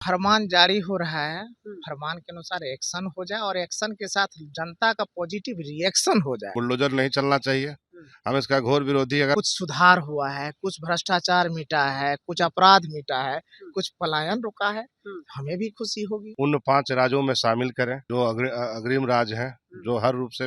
फरमान जारी हो रहा है, फरमान के अनुसार एक्शन हो जाए और एक्शन के साथ जनता का पॉजिटिव रिएक्शन हो जाए। बुलडोजर नहीं चलना चाहिए, हम इसका घोर विरोधी। अगर कुछ सुधार हुआ है, कुछ भ्रष्टाचार मिटा है, कुछ अपराध मिटा है, कुछ पलायन रुका है, हमें भी खुशी होगी। उन 5 राज्यों में शामिल करें जो अग्रिम राज्य हैं, जो हर रूप से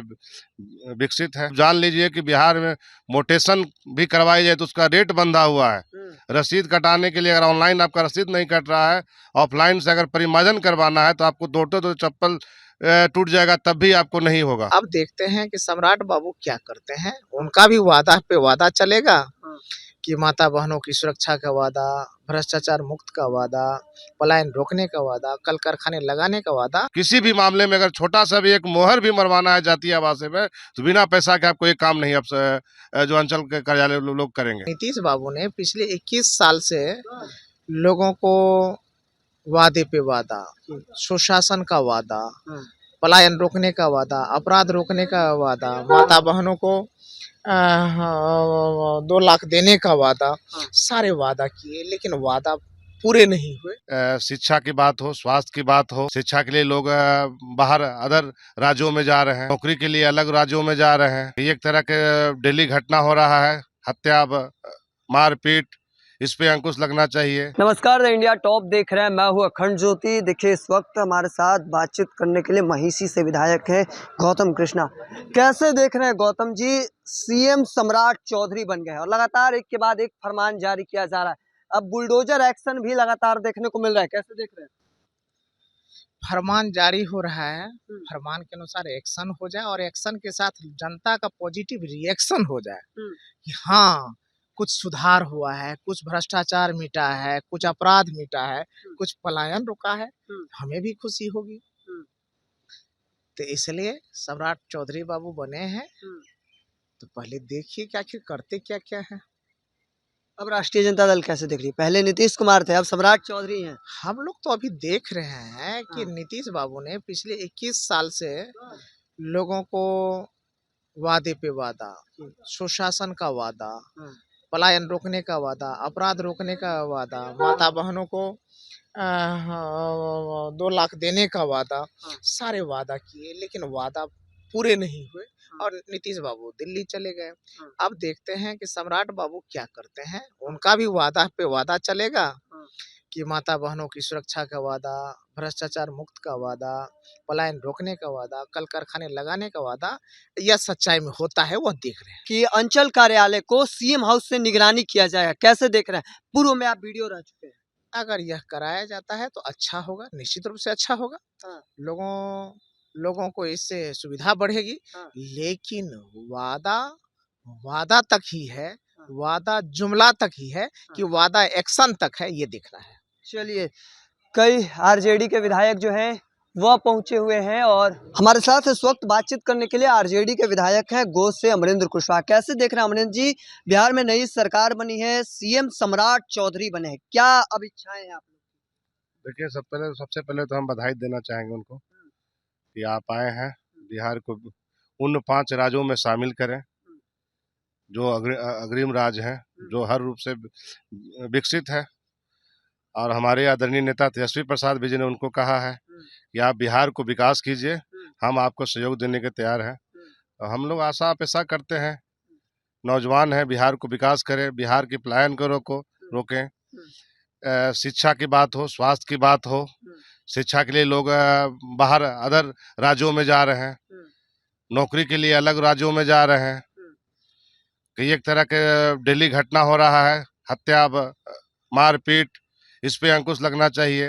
विकसित है। जान लीजिए कि बिहार में मोटेशन भी करवाई जाए तो उसका रेट बंधा हुआ है। रसीद कटाने के लिए अगर ऑनलाइन आपका रसीद नहीं कट रहा है, ऑफलाइन से अगर परिमार्जन करवाना है तो आपको दो चप्पल टूट जाएगा तब भी आपको नहीं होगा। अब देखते हैं कि सम्राट बाबू क्या करते हैं। उनका भी वादा पे वादा चलेगा कि माता बहनों की सुरक्षा का वादा, भ्रष्टाचार मुक्त का वादा, पलायन रोकने का वादा, कल कारखाने लगाने का वादा। किसी भी मामले में अगर छोटा सा भी एक मोहर भी मरवाना है जातीय आवास में तो बिना पैसा के आपको एक काम नहीं अब जो अंचल के कार्यालय लोग करेंगे। नीतीश बाबू ने पिछले 21 साल से लोगों को वादे पे वादा, सुशासन का वादा, पलायन रोकने का वादा, अपराध रोकने का वादा, माता बहनों को 2 लाख देने का वादा, सारे वादा किए लेकिन वादा पूरे नहीं हुए। शिक्षा की बात हो, स्वास्थ्य की बात हो, शिक्षा के लिए लोग बाहर अदर राज्यों में जा रहे हैं, नौकरी के लिए अलग राज्यों में जा रहे हैं। ये एक तरह के डेली घटना हो रहा है, हत्या, मारपीट, इस पे अंकुश लगना चाहिए। नमस्कार, द इंडिया टॉप देख रहे हैं, मैं हूं अखंड ज्योति। देखिए, इस वक्त हमारे साथ बातचीत करने के लिए महिषी से विधायक हैं गौतम कृष्णा। कैसे देख रहे हैं गौतम जी, सीएम सम्राट चौधरी बन गए और लगातार एक के बाद एक फरमान जारी किया जा रहा है। अब बुलडोजर एक्शन भी लगातार देखने को मिल रहा है, कैसे देख रहे हैं? फरमान जारी हो रहा है, फरमान के अनुसार एक्शन हो जाए और एक्शन के साथ जनता का पॉजिटिव रिएक्शन हो जाए कि हाँ, कुछ सुधार हुआ है, कुछ भ्रष्टाचार मिटा है, कुछ अपराध मिटा है, कुछ पलायन रुका है, हमें भी खुशी होगी। तो इसलिए सम्राट चौधरी बाबू बने हैं, तो पहले देखिए कि आखिर करते क्या क्या है। अब राष्ट्रीय जनता दल कैसे देख रही है? पहले नीतीश कुमार थे, अब सम्राट चौधरी हैं। हम लोग तो अभी देख रहे हैं कि नीतीश बाबू ने पिछले 21 साल से लोगों को वादे पे वादा, सुशासन का वादा, पलायन रोकने का वादा, अपराध रोकने का वादा, माता बहनों को 2 लाख देने का वादा, सारे वादा किए लेकिन वादा पूरे नहीं हुए और नीतीश बाबू दिल्ली चले गए। अब देखते हैं कि सम्राट बाबू क्या करते हैं। उनका भी वादा पे वादा चलेगा कि माता बहनों की सुरक्षा का वादा, भ्रष्टाचार मुक्त का वादा, पलायन रोकने का वादा, कल कारखाने लगाने का वादा, यह सच्चाई में होता है, वह देख रहे हैं। कि अंचल कार्यालय को सीएम हाउस से निगरानी किया जाएगा, कैसे देख रहे हैं? पूर्व में आप वीडियो रह चुके हैं। अगर यह कराया जाता है तो अच्छा होगा, निश्चित रूप से अच्छा होगा। लोगों को इससे सुविधा बढ़ेगी। लेकिन वादा वादा तक ही है, वादा जुमला तक ही है कि वादा एक्शन तक है, ये देखना है। चलिए, कई आरजेडी के विधायक जो हैं वह पहुंचे हुए हैं और हमारे साथ इस वक्त बातचीत करने के लिए आरजेडी के विधायक हैं गोह से अमरेंद्र कुशवाहा। कैसे देख रहे हैं अमरेंद्र जी, बिहार में नई सरकार बनी है, सीएम सम्राट चौधरी बने हैं, क्या अब इच्छाएं हैं आप लोग? देखिए, सबसे पहले तो हम बधाई देना चाहेंगे उनको कि आप आए हैं, बिहार को उन 5 राज्यों में शामिल करें जो अग्रिम राज्य हैं, जो हर रूप से विकसित है। और हमारे आदरणीय नेता तेजस्वी प्रसाद भी जी ने उनको कहा है कि आप बिहार को विकास कीजिए, हम आपको सहयोग देने के तैयार हैं। और हम लोग आशा अपेक्षा करते हैं, नौजवान हैं, बिहार को विकास करें, बिहार की पलायन को रोकें। शिक्षा की बात हो, स्वास्थ्य की बात हो, शिक्षा के लिए लोग बाहर अदर राज्यों में जा रहे हैं, नौकरी के लिए अलग राज्यों में जा रहे हैं। कि एक तरह के डेली घटना हो रहा है, हत्या, मारपीट, इस पे अंकुश लगना चाहिए।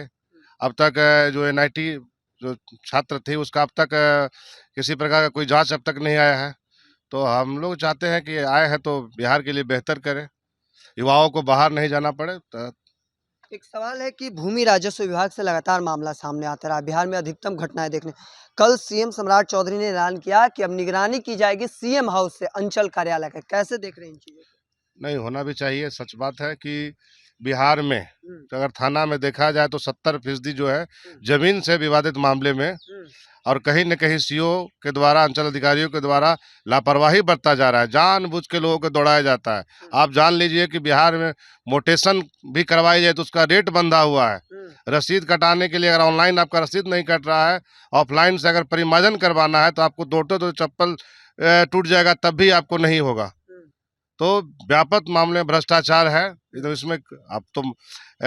अब तक जो एनआईटी जो छात्र थे उसका अब तक किसी प्रकार का कोई जांच अब तक नहीं आया है। तो हम लोग चाहते हैं कि आए हैं तो बिहार के लिए बेहतर करें, युवाओं को बाहर नहीं जाना पड़े। तो एक सवाल है कि भूमि राजस्व विभाग से लगातार मामला सामने आता रहा, बिहार में अधिकतम घटनाएं देखने। कल सीएम सम्राट चौधरी ने ऐलान किया कि अब निगरानी की जाएगी सीएम हाउस से अंचल कार्यालय का, कैसे देख रहे हैं इन चीजों को? नहीं होना भी चाहिए। सच बात है कि बिहार में अगर थाना में देखा जाए तो 70% जो है जमीन से विवादित मामले में, और कहीं न कहीं सीओ के द्वारा, अंचल अधिकारियों के द्वारा लापरवाही बरता जा रहा है। जानबूझ के लोगों को दौड़ाया जाता है। आप जान लीजिए कि बिहार में मोटेशन भी करवाई जाए तो उसका रेट बंधा हुआ है। रसीद कटाने के लिए अगर ऑनलाइन आपका रसीद नहीं कट रहा है, ऑफलाइन से अगर परिमार्जन करवाना है तो आपको दौड़ते तो चप्पल टूट जाएगा, तब भी आपको नहीं होगा। तो व्यापक मामले में भ्रष्टाचार है। तो इसमें अब तो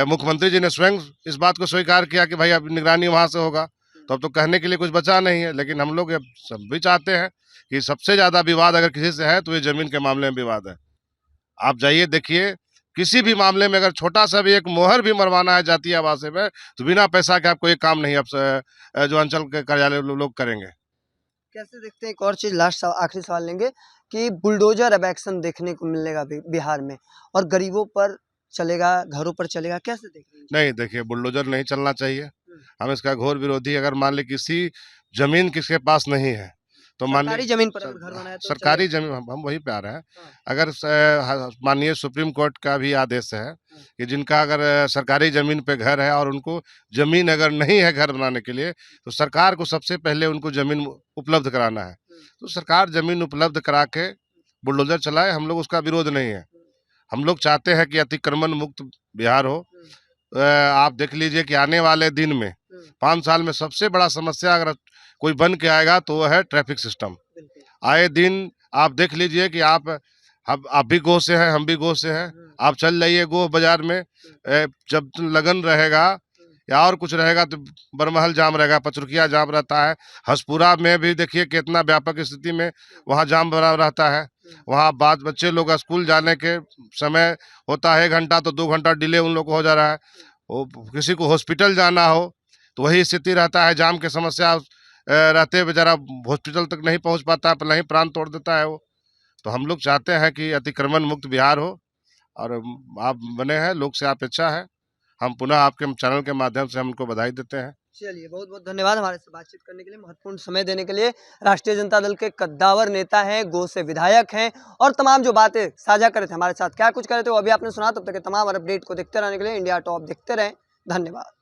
मुख्यमंत्री जी ने स्वयं इस बात को स्वीकार किया कि भाई अब निगरानी वहां से होगा, तो अब तो कहने के लिए कुछ बचा नहीं है। लेकिन हम लोग सब भी चाहते हैं कि सबसे ज्यादा विवाद अगर किसी से है तो ये जमीन के मामले में विवाद है। आप जाइए देखिए, किसी भी मामले में अगर छोटा सा भी एक मोहर भी मरवाना है जातीय आवासीय में तो बिना पैसा के आपको एक काम नहीं अब जो अंचल के कार्यालय लोग करेंगे। कैसे देखते हैं, एक और चीज लास्ट आखिरी सवाल लेंगे कि बुलडोजर अब एक्शन देखने को मिलेगा बिहार में और गरीबों पर चलेगा, घरों पर चलेगा, कैसे देख रहे हैं? नहीं, देखिए बुलडोजर नहीं चलना चाहिए। हम इसका घोर विरोधी। अगर मान ली किसी जमीन किसके पास नहीं है तो मान सरकारी ली जमीन पर अगर घर बनाया तो सरकारी जमीन, हम वही पे आ रहे हैं। अगर माननीय सुप्रीम कोर्ट का भी आदेश है कि जिनका अगर सरकारी जमीन पे घर है और उनको जमीन अगर नहीं है घर बनाने के लिए, तो सरकार को सबसे पहले उनको जमीन उपलब्ध कराना है। तो सरकार जमीन उपलब्ध करा के बुलडोजर चलाए, हम लोग उसका विरोध नहीं है। हम लोग चाहते हैं कि अतिक्रमण मुक्त बिहार हो। आप देख लीजिए कि आने वाले दिन में 5 साल में सबसे बड़ा समस्या अगर कोई बन के आएगा तो वो है ट्रैफिक सिस्टम। आए दिन आप देख लीजिए कि आप भी गोह से हैं, हम भी गोह से हैं। आप चल जाइए गोह बाजार में, जब लगन रहेगा या और कुछ रहेगा तो बरमहल जाम रहेगा, पचरुखिया जाम रहता है। हसपुरा में भी देखिए कितना व्यापक स्थिति में वहाँ जाम बना रहता है। वहाँ बाद बच्चे लोग स्कूल जाने के समय होता है 1 घंटा तो 2 घंटा डिले उन लोग को हो जा रहा है। वो किसी को हॉस्पिटल जाना हो तो वही स्थिति रहता है, जाम की समस्या रहते बेचारा हॉस्पिटल तक नहीं पहुँच पाता, पहले ही प्राण तोड़ देता है वो। तो हम लोग चाहते हैं कि अतिक्रमण मुक्त बिहार हो और आप बने हैं, लोग से अपेक्षा है। हम पुनः आपके चैनल के माध्यम से हम उनको बधाई देते हैं। चलिए, बहुत बहुत धन्यवाद हमारे से बातचीत करने के लिए, महत्वपूर्ण समय देने के लिए। राष्ट्रीय जनता दल के कद्दावर नेता हैं, गोह से विधायक हैं और तमाम जो बातें साझा करे थे हमारे साथ, क्या कुछ करे थे वो अभी आपने सुना। तब तक के तमाम अपडेट को देखते रहने के लिए इंडिया टॉप देखते रहें। धन्यवाद।